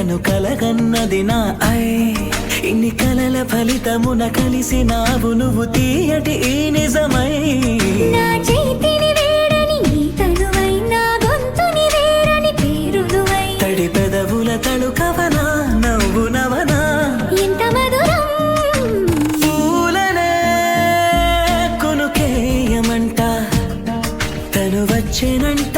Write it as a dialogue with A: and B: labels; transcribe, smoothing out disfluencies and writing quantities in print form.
A: కలను కలగన్నది నా ఐ ఇన్ని కలల ఫలితమున కలిసినావు నువ్వు తీయటి ఈ నిజమై
B: నా చేతిని వేడని నీ తనువై నా గొంతుని వేరని పేరునువై
A: తడి పెదవుల తళుకవనా నవ్వు నవనా
B: ఎంత మధురం
A: పూలనే కొనుకేయమంట తను వచ్చేనంట